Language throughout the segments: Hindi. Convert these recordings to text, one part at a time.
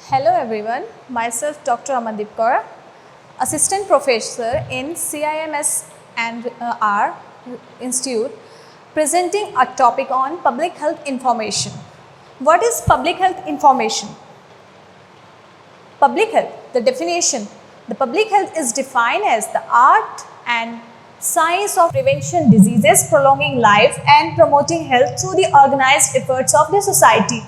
Hello everyone, myself Dr. Amandeep Kaur, Assistant Professor in CIMS and R Institute, presenting a topic on public health information. What is public health information? Public health, the definition. The public health is defined as the art and science of prevention diseases, prolonging life and promoting health through the organized efforts of the society.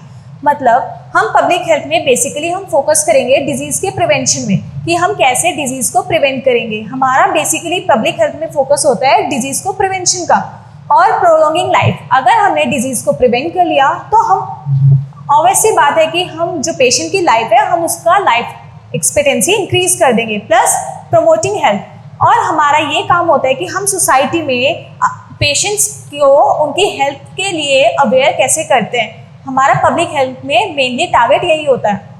मतलब हम पब्लिक हेल्थ में बेसिकली हम फोकस करेंगे डिजीज़ के प्रिवेंशन में कि हम कैसे डिजीज़ को प्रिवेंट करेंगे। हमारा बेसिकली पब्लिक हेल्थ में फोकस होता है डिजीज़ को प्रिवेंशन का और प्रोलॉन्गिंग लाइफ। अगर हमने डिजीज़ को प्रिवेंट कर लिया तो हम ऑब्वियस सी बात है कि हम जो पेशेंट की लाइफ है हम उसका लाइफ एक्सपेक्टेंसी इंक्रीज कर देंगे, प्लस प्रमोटिंग हेल्थ। और हमारा ये काम होता है कि हम सोसाइटी में पेशेंट्स को उनकी हेल्थ के लिए अवेयर कैसे करते हैं। हमारा पब्लिक हेल्थ में मेनली टारगेट यही होता है।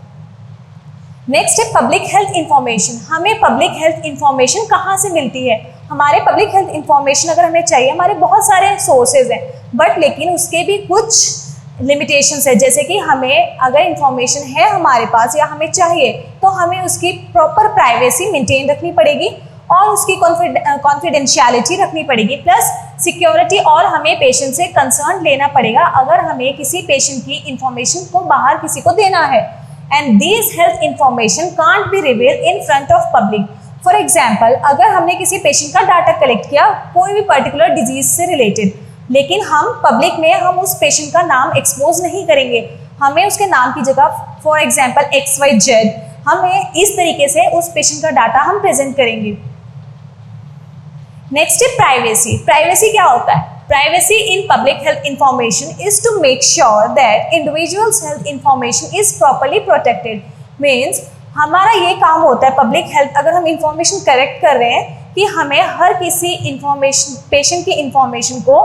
नेक्स्ट है पब्लिक हेल्थ इंफॉर्मेशन। हमें पब्लिक हेल्थ इंफॉर्मेशन कहाँ से मिलती है? हमारे पब्लिक हेल्थ इंफॉर्मेशन अगर हमें चाहिए, हमारे बहुत सारे सोर्सेज हैं, बट लेकिन उसके भी कुछ लिमिटेशंस है। जैसे कि हमें अगर इंफॉर्मेशन है हमारे पास या हमें चाहिए तो हमें उसकी प्रॉपर प्राइवेसी मेंटेन रखनी पड़ेगी और उसकी कॉन्फिडेंशियलिटी रखनी पड़ेगी, प्लस सिक्योरिटी, और हमें पेशेंट से कंसर्न लेना पड़ेगा अगर हमें किसी पेशेंट की इंफॉर्मेशन को बाहर किसी को देना है। And this health information can't be reveal in front of public. For example, अगर हमने किसी पेशेंट का डाटा कलेक्ट किया कोई भी पर्टिकुलर डिजीज से रिलेटेड, लेकिन हम पब्लिक में हम उस पेशेंट का नाम एक्सपोज नहीं करेंगे। हमें उसके नाम की जगह फॉर एग्जाम्पल XYZ, हमें इस तरीके से उस पेशेंट का डाटा हम प्रेजेंट करेंगे। नेक्स्ट है प्राइवेसी। प्राइवेसी क्या होता है? Privacy in public health information is to make sure that individuals health information is properly protected. Means हमारा ये काम होता है पब्लिक हेल्थ, अगर हम इंफॉर्मेशन करेक्ट कर रहे हैं कि हमें हर किसी इंफॉर्मेशन पेशेंट की इंफॉर्मेशन को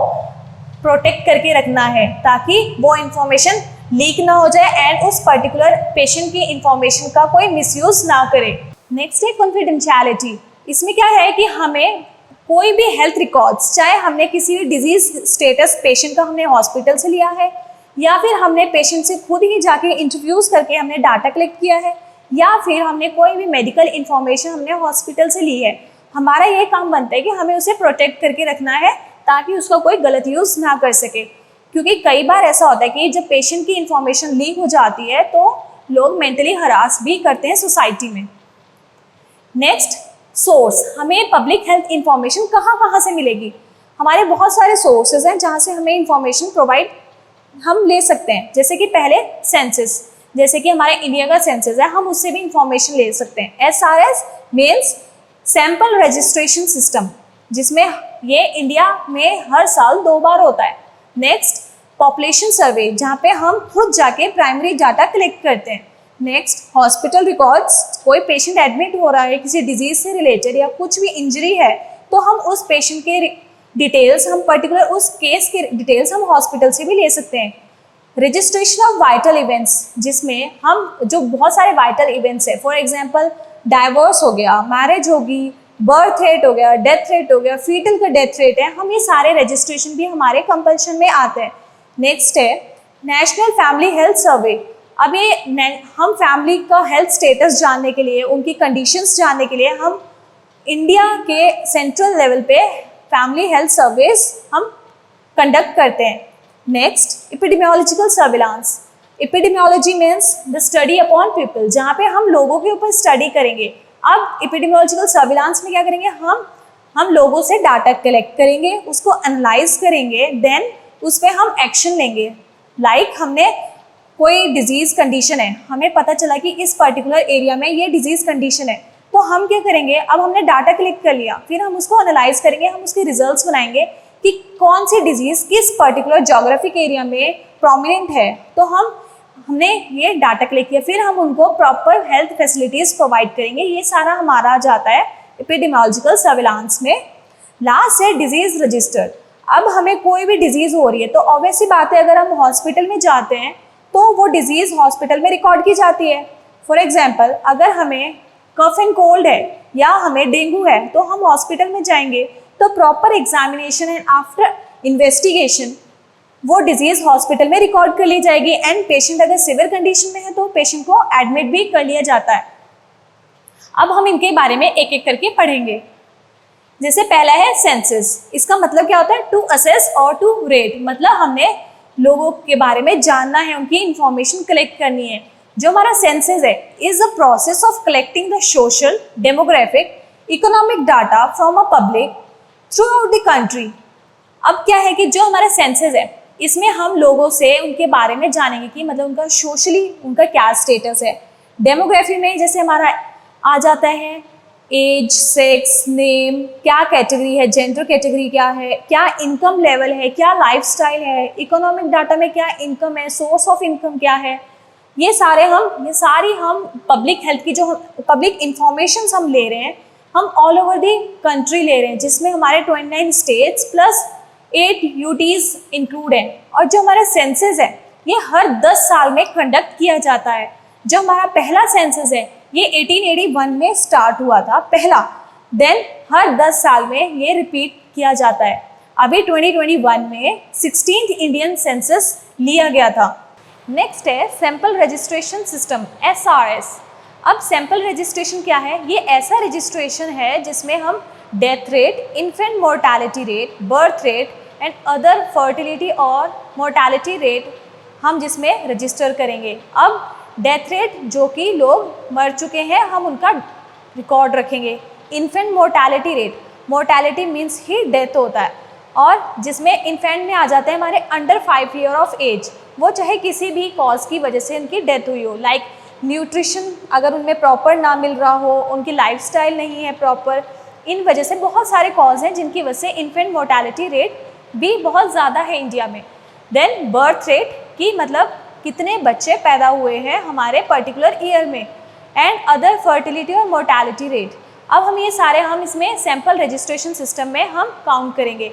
प्रोटेक्ट करके रखना है ताकि वो इंफॉर्मेशन लीक ना हो जाए एंड उस पर्टिकुलर पेशेंट की इंफॉर्मेशन का कोई मिसयूज ना करे। नेक्स्ट है कॉन्फिडेंशियलिटी। इसमें क्या है कि हमें कोई भी हेल्थ रिकॉर्ड्स, चाहे हमने किसी भी डिजीज स्टेटस पेशेंट का हमने हॉस्पिटल से लिया है या फिर हमने पेशेंट से खुद ही जाके इंटरव्यूज करके हमने डाटा कलेक्ट किया है या फिर हमने कोई भी मेडिकल इंफॉर्मेशन हमने हॉस्पिटल से ली है, हमारा ये काम बनता है कि हमें उसे प्रोटेक्ट करके रखना है ताकि उसका कोई गलत यूज़ ना कर सके। क्योंकि कई बार ऐसा होता है कि जब पेशेंट की इंफॉर्मेशन लीक हो जाती है तो लोग मेंटली हरास भी करते हैं सोसाइटी में। Next, source. हमें पब्लिक हेल्थ इंफॉर्मेशन कहाँ से मिलेगी? हमारे बहुत सारे सोर्सेज हैं जहाँ से हमें इंफॉर्मेशन प्रोवाइड हम ले सकते हैं। जैसे कि पहले सेंसस, जैसे कि हमारे इंडिया का सेंसस है, हम उससे भी इंफॉर्मेशन ले सकते हैं। SRS means sample registration system, जिसमें ये इंडिया में हर साल 2 बार होता है। नेक्स्ट, पॉपुलेशन सर्वे, जहाँ पे हम खुद जाके प्राइमरी डाटा कलेक्ट करते हैं। Next, hospital records. कोई पेशेंट एडमिट हो रहा है किसी डिजीज से रिलेटेड या कुछ भी इंजरी है तो हम उस पेशेंट के डिटेल्स, हम पर्टिकुलर उस केस के डिटेल्स हम हॉस्पिटल से भी ले सकते हैं। रजिस्ट्रेशन ऑफ वाइटल इवेंट्स, जिसमें हम जो बहुत सारे वाइटल इवेंट्स है, फॉर एग्जांपल डाइवोर्स हो गया, मैरिज होगी, बर्थ रेट हो गया, डेथ रेट हो गया, फीटल का डेथ रेट है, हम ये सारे रजिस्ट्रेशन भी हमारे कंपल्शन में आते हैं। नेक्स्ट है नेशनल फैमिली हेल्थ सर्वे। अब ये हम फैमिली का हेल्थ स्टेटस जानने के लिए, उनकी कंडीशंस जानने के लिए हम इंडिया के सेंट्रल लेवल पे फैमिली हेल्थ सर्वेस हम कंडक्ट करते हैं। Next, epidemiological surveillance. Epidemiology means the study upon people, जहाँ पे हम लोगों के ऊपर स्टडी करेंगे। अब एपिडेमियोलॉजिकल सर्विलांस में क्या करेंगे, हम लोगों से डाटा कलेक्ट करेंगे, उसको एनालाइज करेंगे, देन उस पर हम एक्शन लेंगे। लाइक हमने कोई डिजीज़ कंडीशन है, हमें पता चला कि इस पर्टिकुलर एरिया में ये डिजीज़ कंडीशन है, तो हम क्या करेंगे, अब हमने डाटा कलेक्ट कर लिया, फिर हम उसको एनालाइज करेंगे, हम उसके रिजल्ट्स बनाएंगे कि कौन सी डिजीज़ किस पर्टिकुलर जोग्राफिक एरिया में प्रोमिनेंट है। तो हमने ये डाटा कलेक्ट किया, फिर हम उनको प्रॉपर हेल्थ फैसिलिटीज़ प्रोवाइड करेंगे। ये सारा हमारा जाता है एपिडेमियोलॉजिकल सर्विलांस में। लास्ट है डिजीज़ रजिस्टर। अब हमें कोई भी डिजीज़ हो रही है तो ऑब्वियस सी बात है, अगर हम हॉस्पिटल में जाते हैं तो वो डिजीज़ हॉस्पिटल में रिकॉर्ड की जाती है। फॉर एग्जांपल, अगर हमें कफ एंड कोल्ड है या हमें डेंगू है तो हम हॉस्पिटल में जाएंगे तो proper examination and after investigation वो डिजीज़ हॉस्पिटल में रिकॉर्ड कर ली जाएगी एंड पेशेंट अगर सिवियर कंडीशन में है तो पेशेंट को एडमिट भी कर लिया जाता है। अब हम इनके बारे में एक एक करके पढ़ेंगे। जैसे पहला है सेंसस। इसका मतलब क्या होता है? टू असेस और टू रेट, मतलब हमने लोगों के बारे में जानना है, उनकी इंफॉर्मेशन कलेक्ट करनी है। जो हमारा सेंसस है is a process of collecting the social, demographic, economic data from a public through out the country. अब क्या है कि जो हमारा सेंसस है इसमें हम लोगों से उनके बारे में जानेंगे कि मतलब उनका सोशली उनका क्या स्टेटस है। डेमोग्राफी में जैसे हमारा आ जाता है एज, सेक्स, नेम, क्या कैटेगरी है, जेंडर कैटेगरी क्या है, क्या इनकम लेवल है, क्या लाइफस्टाइल है, इकोनॉमिक डाटा में क्या इनकम है, सोर्स ऑफ इनकम क्या है, ये सारी हम पब्लिक हेल्थ की जो पब्लिक इंफॉर्मेशन हम ले रहे हैं, हम ऑल ओवर दी कंट्री ले रहे हैं, जिसमें हमारे 29 स्टेट्स प्लस 8 यूटीज इंक्लूड हैं। और जो हमारा सेंसस है ये हर 10 साल में कंडक्ट किया जाता है। जो हमारा पहला सेंसस है ये 1881 में स्टार्ट हुआ था पहला, देन हर 10 साल में ये रिपीट किया जाता है। अभी 2021 में 16th इंडियन सेंसस लिया गया था। नेक्स्ट है सैंपल रजिस्ट्रेशन सिस्टम, SRS। अब सैंपल रजिस्ट्रेशन क्या है? ये ऐसा रजिस्ट्रेशन है जिसमें हम death rate, infant mortality rate, birth rate and other fertility और मोर्टालिटी रेट हम जिसमें रजिस्टर करेंगे। अब डेथ रेट जो कि लोग मर चुके हैं हम उनका रिकॉर्ड रखेंगे। Infant mortality rate, mortality means he death होता है, और जिसमें इन्फेंट में आ जाते हैं हमारे अंडर 5 ईयर ऑफ एज, वो चाहे किसी भी कॉज की वजह से उनकी डेथ हुई हो, लाइक न्यूट्रिशन अगर उनमें प्रॉपर ना मिल रहा हो, उनकी लाइफस्टाइल नहीं है प्रॉपर, इन वजह से बहुत सारे कॉज हैं जिनकी वजह से इन्फेंट मोर्टालिटी रेट भी बहुत ज़्यादा है इंडिया में। देन बर्थ रेट की मतलब कितने बच्चे पैदा हुए हैं हमारे पर्टिकुलर ईयर में, एंड अदर फर्टिलिटी और मोर्टालिटी रेट। अब हम ये सारे हम इसमें सैंपल रजिस्ट्रेशन सिस्टम में हम काउंट करेंगे।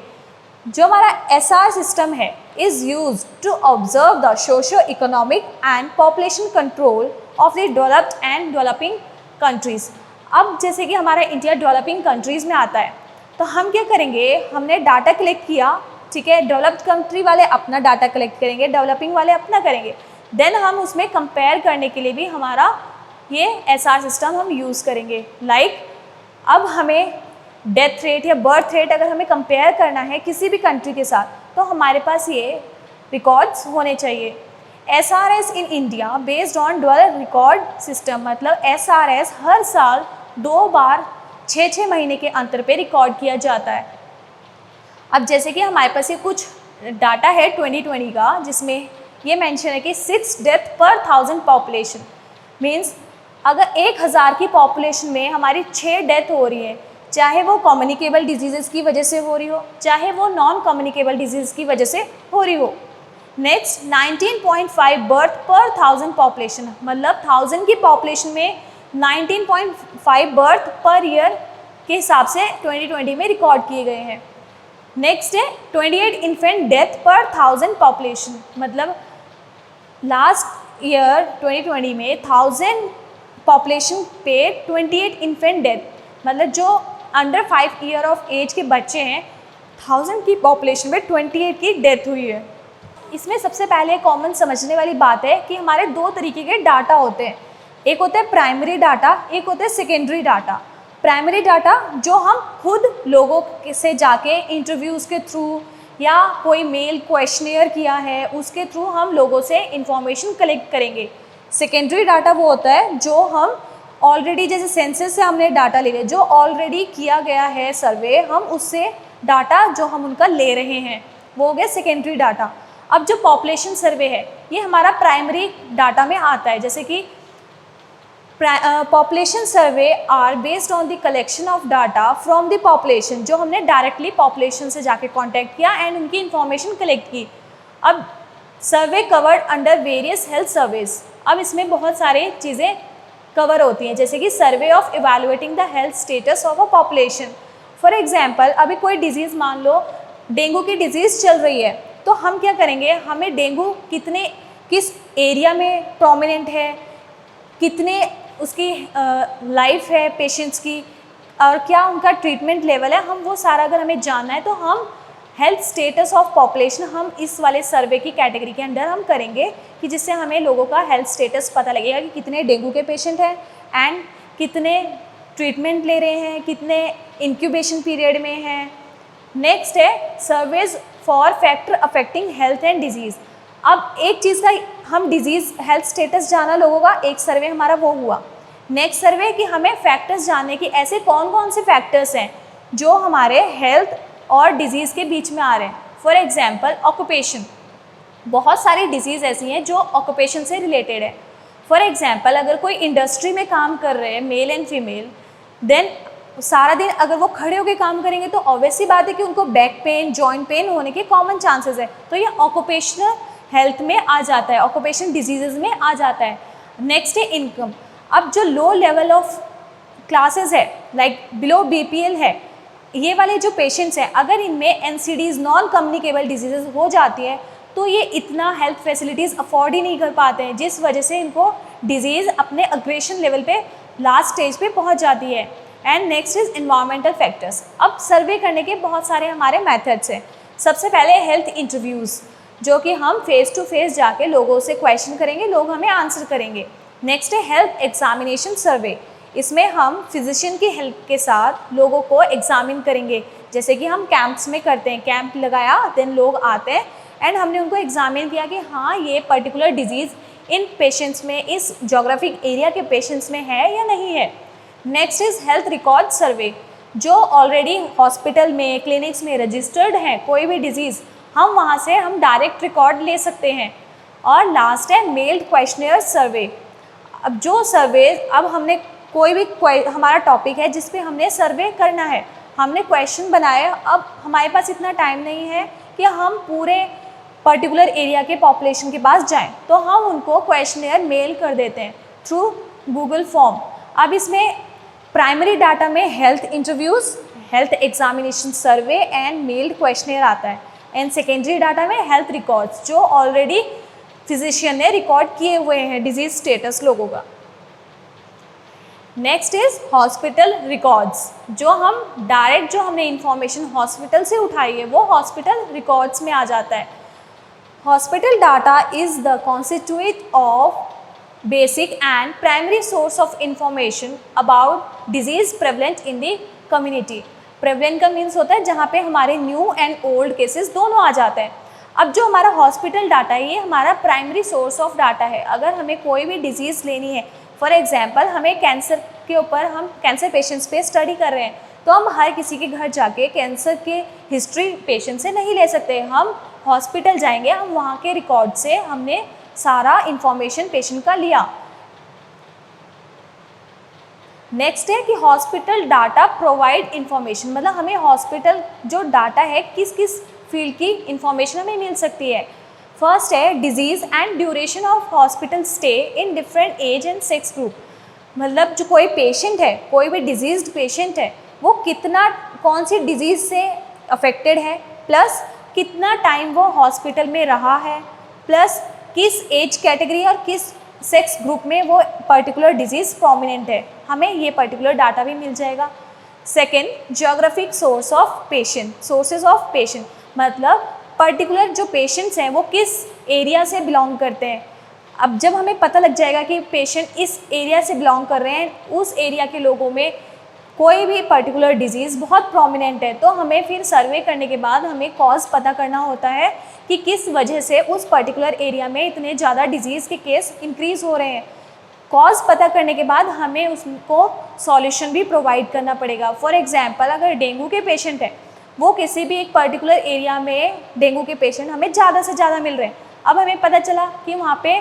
जो हमारा SR सिस्टम है is used to observe the socio economic and population control of the developed and developing countries. अब जैसे कि हमारा इंडिया डेवलपिंग कंट्रीज़ में आता है, तो हम क्या करेंगे, हमने डाटा कलेक्ट किया, ठीक है, डेवलप्ड कंट्री वाले अपना डाटा कलेक्ट करेंगे, डेवलपिंग वाले अपना करेंगे, देन हम उसमें कंपेयर करने के लिए भी हमारा ये SR सिस्टम हम यूज़ करेंगे। लाइक अब हमें डेथ रेट या बर्थ रेट अगर हमें कंपेयर करना है किसी भी कंट्री के साथ, तो हमारे पास ये रिकॉर्ड्स होने चाहिए। SRS in India based on dual record system, मतलब SRS हर साल 2 बार 6 महीने के अंतर पे रिकॉर्ड किया जाता है। अब जैसे कि हमारे पास ये कुछ डाटा है 2020 का, जिसमें ये मेंशन है कि 6 डेथ पर 1000 पॉपुलेशन, मीन्स अगर 1000 की पॉपुलेशन में हमारी 6 डेथ हो रही है, चाहे वो कम्युनिकेबल डिजीज़ की वजह से हो रही हो, चाहे वो नॉन कम्युनिकेबल डिजीज़ की वजह से हो रही हो। नेक्स्ट 19.5 बर्थ पर 1000 पॉपुलेशन, मतलब 1000 की पॉपुलेशन में 19.5 बर्थ पर ईयर के हिसाब से 2020 में रिकॉर्ड किए गए हैं। नेक्स्ट है 28 इन्फेंट डेथ पर 1000 पॉपुलेशन, मतलब लास्ट ईयर 2020 में 1000 पॉपुलेशन पे 28 इन्फेंट डेथ, मतलब जो अंडर 5 ईयर ऑफ एज के बच्चे हैं 1000 की पॉपुलेशन में 28 की डेथ हुई है। इसमें सबसे पहले कॉमन समझने वाली बात है कि हमारे 2 तरीके के डाटा होते हैं, एक होता है प्राइमरी डाटा, एक होता है सेकेंडरी डाटा। प्राइमरी डाटा जो हम खुद लोगों से जाके इंटरव्यूज़ के थ्रू या कोई मेल क्वेश्चनियर किया है उसके थ्रू हम लोगों से इंफॉर्मेशन कलेक्ट करेंगे। सेकेंडरी डाटा वो होता है जो हम ऑलरेडी, जैसे सेंसस से हमने डाटा ले लिया, जो ऑलरेडी किया गया है सर्वे, हम उससे डाटा जो हम उनका ले रहे हैं वो हो गया सेकेंडरी डाटा। अब जो पॉपुलेशन सर्वे है ये हमारा प्राइमरी डाटा में आता है, जैसे कि population survey are based on the collection of data from the population, जो हमने डायरेक्टली पॉपुलेशन से जाके कांटेक्ट किया एंड उनकी इंफॉर्मेशन कलेक्ट की। अब survey covered under various health surveys, अब इसमें बहुत सारी चीज़ें कवर होती हैं, जैसे कि survey of evaluating the health status of a population. For example अभी कोई डिजीज़, मान लो डेंगू की डिजीज़ चल रही है, तो हम क्या करेंगे, हमें डेंगू किस एरिया में प्रोमिनेंट है, कितने उसकी लाइफ है पेशेंट्स की, और क्या उनका ट्रीटमेंट लेवल है, हम वो सारा अगर हमें जानना है तो हम हेल्थ स्टेटस ऑफ पॉपुलेशन हम इस वाले सर्वे की कैटेगरी के अंडर हम करेंगे कि जिससे हमें लोगों का हेल्थ स्टेटस पता लगेगा कि कितने डेंगू के पेशेंट हैं एंड कितने ट्रीटमेंट ले रहे हैं, कितने इंक्यूबेशन पीरियड में हैं। नेक्स्ट है surveys for factor affecting health and disease. अब एक चीज़ का हम डिजीज़ हेल्थ स्टेटस जाना लोगों का, एक सर्वे हमारा वो हुआ। नेक्स्ट सर्वे कि हमें फैक्टर्स जानने कि ऐसे कौन कौन से फैक्टर्स हैं जो हमारे हेल्थ और डिजीज़ के बीच में आ रहे हैं। फॉर एग्जांपल ऑक्यूपेशन, बहुत सारी डिजीज़ ऐसी हैं जो ऑक्यूपेशन से रिलेटेड है। फॉर एग्जांपल अगर कोई इंडस्ट्री में काम कर रहे हैं मेल एंड फीमेल, देन सारा दिन अगर वो खड़े होकर काम करेंगे तो ऑब्वियसली बात है कि उनको बैक पेन, जॉइंट पेन होने के कॉमन चांसेस है। तो ये ऑक्यूपेशनल हेल्थ में आ जाता है, ऑक्यूपेशन डिजीजेज में आ जाता है। नेक्स्ट है इनकम। अब जो लो लेवल ऑफ क्लासेस है लाइक बिलो बीपीएल है, ये वाले जो पेशेंट्स हैं अगर इनमें एनसीडीज नॉन कम्युनिकेबल डिजीजेज हो जाती है तो ये इतना हेल्थ फैसिलिटीज़ अफोर्ड ही नहीं कर पाते हैं, जिस वजह से इनको डिजीज़ अपने अग्रेशन लेवल पे लास्ट स्टेज पे पहुंच जाती है। And next is environmental factors. अब सर्वे करने के बहुत सारे हमारे मेथड्स हैं। सबसे पहले हेल्थ इंटरव्यूज़, जो कि हम फेस टू फेस जाके लोगों से क्वेश्चन करेंगे, लोग हमें आंसर करेंगे। नेक्स्ट है हेल्थ एग्जामिनेशन सर्वे। इसमें हम फिजिशियन की हेल्प के साथ लोगों को एग्जामिन करेंगे, जैसे कि हम कैंप्स में करते हैं। कैंप लगाया, देन लोग आते हैं एंड हमने उनको एग्जामिन किया कि हाँ ये पर्टिकुलर डिजीज़ इन पेशेंट्स में, इस जोग्राफिक एरिया के पेशेंट्स में है या नहीं है। नेक्स्ट इज़ हेल्थ रिकॉर्ड सर्वे, जो ऑलरेडी हॉस्पिटल में, क्लिनिक्स में रजिस्टर्ड हैं कोई भी डिजीज़, हम वहाँ से हम डायरेक्ट रिकॉर्ड ले सकते हैं। और लास्ट है मेल्ड क्वेश्चनियर सर्वे। अब जो सर्वे, अब हमने कोई भी हमारा टॉपिक है जिस पे हमने सर्वे करना है, हमने क्वेश्चन बनाया, अब हमारे पास इतना टाइम नहीं है कि हम पूरे पर्टिकुलर एरिया के पॉपुलेशन के पास जाएं, तो हम उनको क्वेश्चनियर मेल कर देते हैं थ्रू गूगल फॉर्म। अब इसमें प्राइमरी डाटा में health interviews, health examination survey and meld questionnaire आता है, एंड सेकेंडरी डाटा में हेल्थ रिकॉर्ड्स जो ऑलरेडी फिजिशियन ने रिकॉर्ड किए हुए हैं डिजीज स्टेटस लोगों का। नेक्स्ट इज हॉस्पिटल रिकॉर्ड्स, जो हम डायरेक्ट जो हमने इंफॉर्मेशन हॉस्पिटल से उठाई है वो हॉस्पिटल रिकॉर्ड्स में आ जाता है। Hospital data is the constituent of basic and primary source of information about disease prevalent in the community. Prevalent का मीन्स होता है जहाँ पे हमारे न्यू एंड ओल्ड केसेस दोनों आ जाते हैं। अब जो हमारा हॉस्पिटल डाटा है ये हमारा प्राइमरी सोर्स ऑफ डाटा है। अगर हमें कोई भी डिजीज़ लेनी है, फॉर एग्जांपल हमें कैंसर के ऊपर, हम कैंसर पेशेंट्स पे स्टडी कर रहे हैं, तो हम हर किसी के घर जाके कैंसर के हिस्ट्री पेशेंट से नहीं ले सकते। हम हॉस्पिटल जाएंगे, हम वहाँ के रिकॉर्ड से हमने सारा इंफॉर्मेशन पेशेंट का लिया। नेक्स्ट है कि हॉस्पिटल डाटा प्रोवाइड इंफॉर्मेशन, मतलब हमें हॉस्पिटल जो डाटा है किस किस फील्ड की इंफॉर्मेशन हमें मिल सकती है। फर्स्ट है disease and duration of hospital stay in different age and sex group, मतलब जो कोई पेशेंट है, कोई भी डिजीज्ड पेशेंट है, वो कितना, कौन सी डिजीज़ से अफेक्टेड है, प्लस कितना टाइम वो हॉस्पिटल में रहा है, प्लस किस एज कैटेगरी और किस सेक्स ग्रुप में वो पर्टिकुलर डिजीज़ प्रोमिनेंट है, हमें ये पर्टिकुलर डाटा भी मिल जाएगा। Second, geographic source of patient, sources of patient, मतलब पर्टिकुलर जो पेशेंट्स हैं वो किस एरिया से बिलोंग करते हैं। अब जब हमें पता लग जाएगा कि पेशेंट इस एरिया से बिलोंग कर रहे हैं, उस एरिया के लोगों में कोई भी पर्टिकुलर डिजीज़ बहुत प्रोमिनेंट है, तो हमें फिर सर्वे करने के बाद हमें कॉज पता करना होता है कि किस वजह से उस पर्टिकुलर एरिया में इतने ज़्यादा डिजीज़ के केस इंक्रीज़ हो रहे हैं। कॉज पता करने के बाद हमें उसको सॉल्यूशन भी प्रोवाइड करना पड़ेगा। फॉर एग्जांपल अगर डेंगू के पेशेंट है, वो किसी भी एक पर्टिकुलर एरिया में डेंगू के पेशेंट हमें ज़्यादा से ज़्यादा मिल रहे हैं, अब हमें पता चला कि वहाँ पे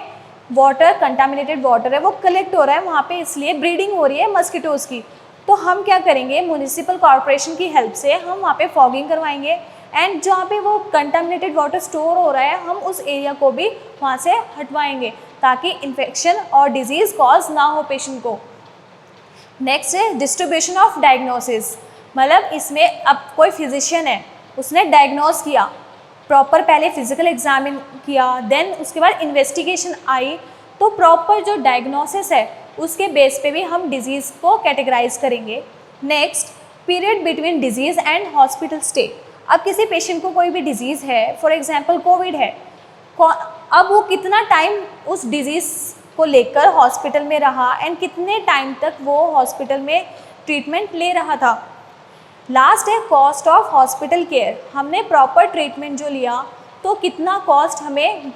वाटर, कंटामिनेटेड वाटर है वो कलेक्ट हो रहा है वहाँ पे, इसलिए ब्रीडिंग हो रही है मस्किटोज़ की, तो हम क्या करेंगे, म्यूनिसिपल कॉरपोरेशन की हेल्प से हम वहाँ पे फॉगिंग करवाएंगे, एंड जहाँ पे वो कंटामिनेटेड वाटर स्टोर हो रहा है हम उस एरिया को भी वहाँ से हटवाएंगे ताकि इन्फेक्शन और डिजीज़ कॉज ना हो पेशेंट को। नेक्स्ट है डिस्ट्रीब्यूशन ऑफ डायग्नोसिस, मतलब इसमें अब कोई फिजिशियन है, उसने डायग्नोस किया, प्रॉपर पहले फिजिकल एग्जामिन किया, देन उसके बाद इन्वेस्टिगेशन आई, तो प्रॉपर जो डायग्नोसिस है उसके बेस पे भी हम डिजीज़ को कैटेगराइज करेंगे। Next, period between disease and hospital stay, अब किसी पेशेंट को कोई भी डिजीज़ है, फॉर एग्जांपल कोविड है, अब वो कितना टाइम उस डिजीज़ को लेकर हॉस्पिटल में रहा एंड कितने टाइम तक वो हॉस्पिटल में ट्रीटमेंट ले रहा था। लास्ट है कॉस्ट ऑफ हॉस्पिटल केयर, हमने प्रॉपर ट्रीटमेंट जो लिया तो कितना कॉस्ट हमें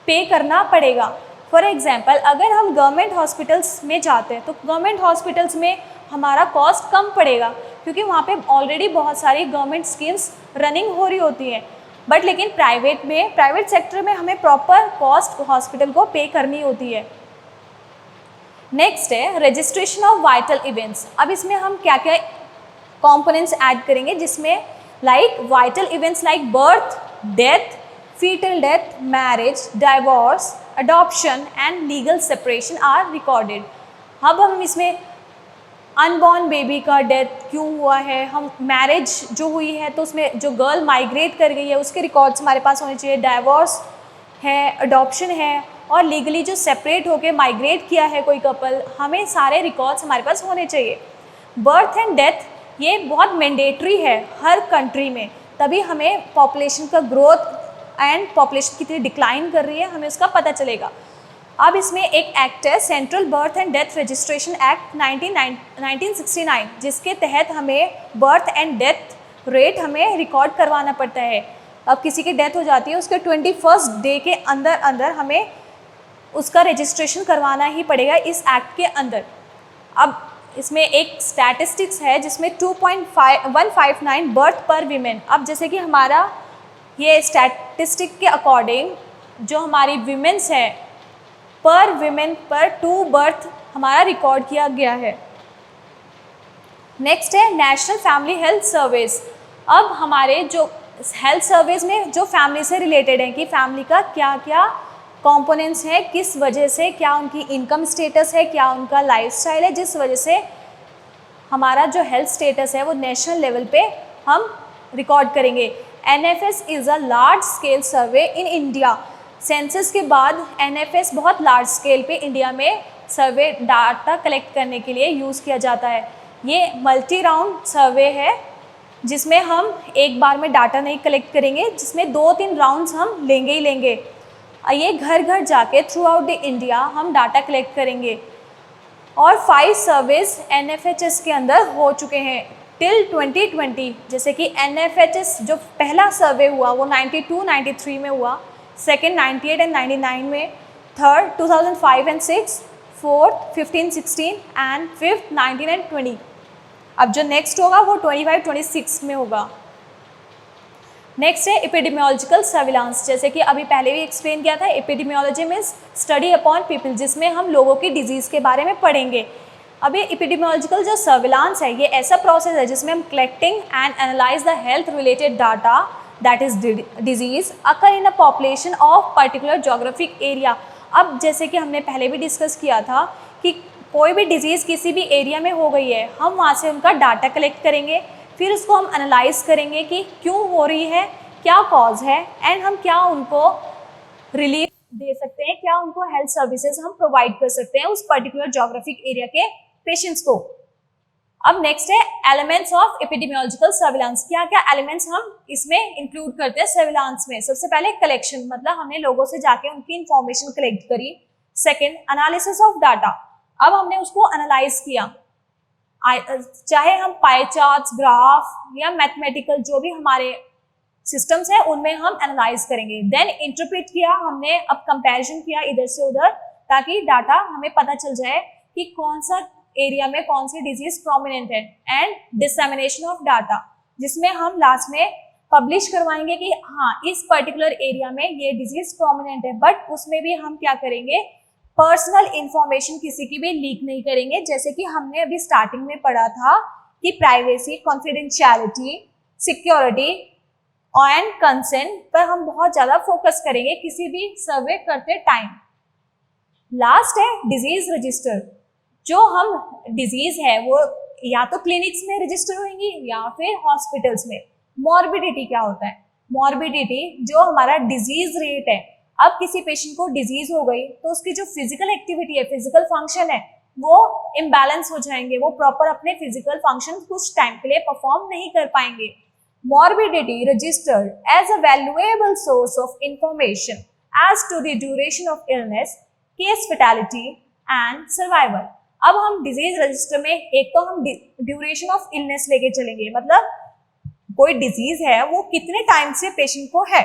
पे करना पड़ेगा। फॉर एग्जांपल अगर हम गवर्नमेंट हॉस्पिटल्स में जाते हैं तो गवर्नमेंट हॉस्पिटल्स में हमारा कॉस्ट कम पड़ेगा क्योंकि वहाँ पे ऑलरेडी बहुत सारी गवर्नमेंट स्कीम्स रनिंग हो रही होती हैं। बट लेकिन प्राइवेट सेक्टर में हमें प्रॉपर कॉस्ट हॉस्पिटल को पे करनी होती है। नेक्स्ट है रजिस्ट्रेशन ऑफ वाइटल इवेंट्स। अब इसमें हम क्या क्या कंपोनेंट्स ऐड करेंगे, जिसमें like vital events like birth, death, fetal death, marriage, divorce, adoption and legal separation are recorded। अब हम इसमें अनबॉर्न बेबी का डेथ क्यों हुआ है, हम मैरिज जो हुई है तो उसमें जो गर्ल माइग्रेट कर गई है उसके रिकॉर्ड्स हमारे पास होने चाहिए, डाइवोर्स है, अडॉप्शन है और लीगली जो सेपरेट होकर माइग्रेट किया है कोई कपल, हमें सारे रिकॉर्ड्स हमारे पास होने चाहिए। बर्थ एंड डेथ ये बहुत मैंडेटरी है हर कंट्री में, तभी हमें पॉपुलेशन का ग्रोथ एंड पॉपुलेशन कितनी डिक्लाइन कर रही है हमें उसका पता चलेगा। अब इसमें एक एक्ट है central birth and death registration act 1969, जिसके तहत हमें बर्थ एंड डेथ रेट हमें रिकॉर्ड करवाना पड़ता है। अब किसी की डेथ हो जाती है उसके 21st डे के अंदर अंदर हमें उसका रजिस्ट्रेशन करवाना ही पड़ेगा इस एक्ट के अंदर। अब इसमें एक स्टैटिस्टिक्स है जिसमें 2.159 बर्थ पर वीमेन। अब जैसे कि हमारा ये स्टैटिस्टिक के अकॉर्डिंग जो हमारी वीमेंस है पर वीमेन पर 2 बर्थ हमारा रिकॉर्ड किया गया है। नेक्स्ट है नेशनल फैमिली हेल्थ सर्विस। अब हमारे जो हेल्थ सर्विस में जो फैमिली से रिलेटेड है कि फैमिली का क्या क्या कंपोनेंट्स हैं, किस वजह से, क्या उनकी इनकम स्टेटस है, क्या उनका लाइफस्टाइल है, जिस वजह से हमारा जो हेल्थ स्टेटस है वो नेशनल लेवल पे हम रिकॉर्ड करेंगे। NFS is a large scale survey in India. Census के बाद NFS बहुत लार्ज स्केल पे इंडिया में सर्वे डाटा कलेक्ट करने के लिए यूज़ किया जाता है। ये मल्टी राउंड सर्वे है जिसमें हम एक बार में डाटा नहीं कलेक्ट करेंगे, जिसमें 2-3 राउंड्स हम लेंगे ही लेंगे। ये घर घर जाके थ्रू आउट द इंडिया हम डाटा कलेक्ट करेंगे और 5 सर्वेज NFHS के अंदर हो चुके हैं टिल 2020। जैसे कि NFHS जो पहला सर्वे हुआ वो 92-93 में हुआ, सेकेंड 98 एंड 99 में, third 2005 and 6, fourth 15-16 and fifth 19 and 20। अब जो नेक्स्ट होगा वो 25-26 में होगा। नेक्स्ट है एपिडेमियोलॉजिकल सर्विलांस। जैसे कि अभी पहले भी एक्सप्लेन किया था, epidemiology means study upon people, जिसमें हम लोगों की डिजीज़ के बारे में पढ़ेंगे। अभी एपिडेमियोलॉजिकल जो सर्विलांस है ये ऐसा प्रोसेस है जिसमें हम collecting and analyse the health related data that is disease occur in a population of particular geographic area. अब जैसे कि हमने पहले भी डिस्कस किया था कि कोई भी डिजीज़ किसी भी एरिया में हो गई है, हम वहाँ से उनका डाटा कलेक्ट करेंगे, फिर उसको हम एनालाइज करेंगे कि क्यों हो रही है, क्या कॉज है एंड हम क्या उनको रिलीफ दे सकते हैं, क्या उनको हेल्थ सर्विसेज हम प्रोवाइड कर सकते हैं उस पर्टिकुलर जोग्राफिक एरिया के पेशेंट्स को। अब नेक्स्ट है एलिमेंट्स ऑफ एपिडेमियोलॉजिकल सर्विलांस। क्या क्या एलिमेंट्स हम इसमें इंक्लूड करते हैं सर्विलांस में। सबसे पहले कलेक्शन, मतलब हमने लोगों से जाके उनकी इंफॉर्मेशन कलेक्ट करी। सेकेंड एनालिसिस ऑफ डाटा, अब हमने उसको एनालाइज किया, चाहे हम पाई चार्ट्स, ग्राफ या मैथमेटिकल जो भी हमारे सिस्टम्स है उनमें हम एनालाइज करेंगे। देन इंटरप्रेट किया हमने, अब कंपैरिजन किया इधर से उधर ताकि डाटा हमें पता चल जाए कि कौन सा एरिया में कौन सी डिजीज प्रोमिनेंट है। एंड डिसेमिनेशन ऑफ डाटा, जिसमें हम लास्ट में पब्लिश करवाएंगे कि हाँ इस पर्टिकुलर एरिया में ये डिजीज प्रोमिनेंट है, बट उसमें भी हम क्या करेंगे, पर्सनल इंफॉर्मेशन किसी की भी लीक नहीं करेंगे। जैसे कि हमने अभी स्टार्टिंग में पढ़ा था कि privacy, confidentiality, security and consent पर हम बहुत ज्यादा फोकस करेंगे किसी भी सर्वे करते टाइम। लास्ट है डिजीज रजिस्टर। जो हम डिजीज है वो या तो क्लिनिक्स में रजिस्टर होंगी या फिर हॉस्पिटल्स में। मॉर्बिडिटी क्या होता है, मॉर्बिडिटी जो हमारा डिजीज रेट है। अब किसी पेशेंट को डिजीज हो गई तो उसकी जो फिजिकल एक्टिविटी है, फिजिकल फंक्शन है, वो इम्बैलेंस हो जाएंगे, वो प्रॉपर अपने फिजिकल फंक्शन कुछ टाइम के लिए परफॉर्म नहीं कर पाएंगे। morbidity registered as a valuable source of information as to the duration of illness, case fatality and survival. अब हम डिजीज रजिस्टर में एक तो हम ड्यूरेशन ऑफ इलनेस लेके चलेंगे, मतलब कोई डिजीज है वो कितने टाइम से पेशेंट को है।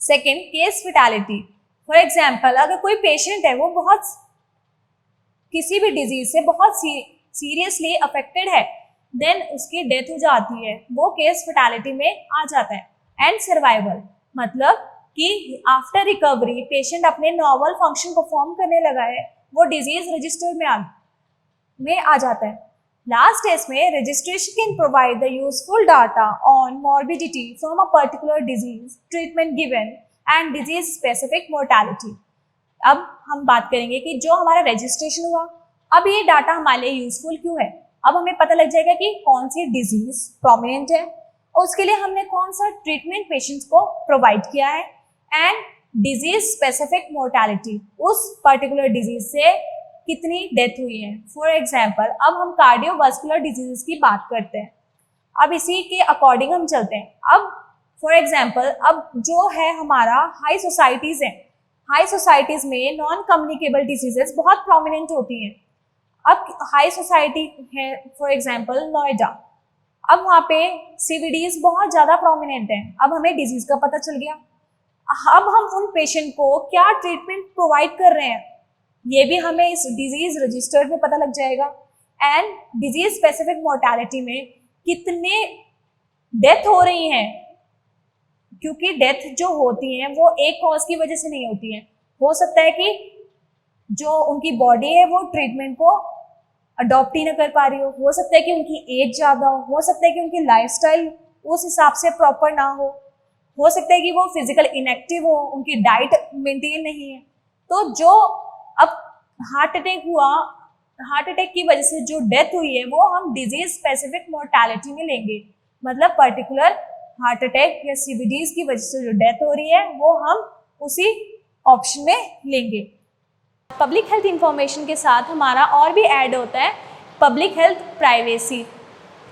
Second, case fatality, for example अगर कोई पेशेंट है वो बहुत किसी भी डिजीज से बहुत सीरियसली अफेक्टेड है, देन उसकी डेथ हो जाती है, वो केस फेटालिटी में आ जाता है। एंड सर्वाइवल, मतलब कि आफ्टर रिकवरी पेशेंट अपने नॉर्मल फंक्शन परफॉर्म करने लगा है, वो डिजीज रजिस्टर में आ जाता है। लास्ट स्टेज में registration can provide the useful data on morbidity from a particular disease, treatment given and disease specific mortality. अब हम बात करेंगे कि जो हमारा रजिस्ट्रेशन हुआ, अब ये डाटा हमारे लिए यूजफुल क्यों है। अब हमें पता लग जाएगा कि कौन सी डिजीज प्रोमिनेंट है और उसके लिए हमने कौन सा ट्रीटमेंट पेशेंट्स को प्रोवाइड किया है, एंड डिजीज स्पेसिफिक मोर्टेलिटी, उस पर्टिकुलर डिजीज से कितनी डेथ हुई है। फॉर एग्जाम्पल अब हम कार्डियोवास्कुलर डिजीजेस की बात करते हैं, अब इसी के अकॉर्डिंग हम चलते हैं। अब फॉर एग्जाम्पल अब जो है हमारा हाई सोसाइटीज है, हाई सोसाइटीज में नॉन कम्युनिकेबल डिजीजेस बहुत प्रोमिनेंट होती हैं। अब हाई सोसाइटी है फॉर एग्जाम्पल नोएडा, अब वहाँ पे सीवीडीज बहुत ज़्यादा प्रोमिनेंट है। अब हमें डिजीज का पता चल गया, अब हम उन पेशेंट को क्या ट्रीटमेंट प्रोवाइड कर रहे हैं ये भी हमें इस डिजीज रजिस्टर में पता लग जाएगा। एंड डिजीज स्पेसिफिक मोर्टेलिटी में कितने डेथ हो रही हैं, क्योंकि डेथ जो होती है वो एक कॉज की वजह से नहीं होती है। हो सकता है कि जो उनकी बॉडी है वो ट्रीटमेंट को अडॉप्ट ही ना कर पा रही हो सकता है कि उनकी एज ज़्यादा हो सकता है कि उनकी लाइफस्टाइल उस हिसाब से प्रॉपर ना हो सकता है कि वो फिजिकल इनएक्टिव हो, उनकी डाइट मेंटेन नहीं है। तो जो अब हार्ट अटैक हुआ, हार्ट अटैक की वजह से जो डेथ हुई है वो हम डिजीज स्पेसिफिक मोर्टेलिटी में लेंगे, मतलब पर्टिकुलर हार्ट अटैक या सीवीडीज की वजह से जो डेथ हो रही है वो हम उसी ऑप्शन में लेंगे। पब्लिक हेल्थ इंफॉर्मेशन के साथ हमारा और भी ऐड होता है पब्लिक हेल्थ प्राइवेसी।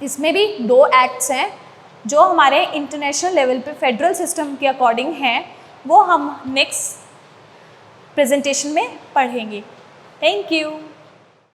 इसमें भी 2 एक्ट्स हैं जो हमारे इंटरनेशनल लेवल पे फेडरल सिस्टम के अकॉर्डिंग हैं, वो हम नेक्स्ट प्रेजेंटेशन में पढ़ेंगे। Thank you.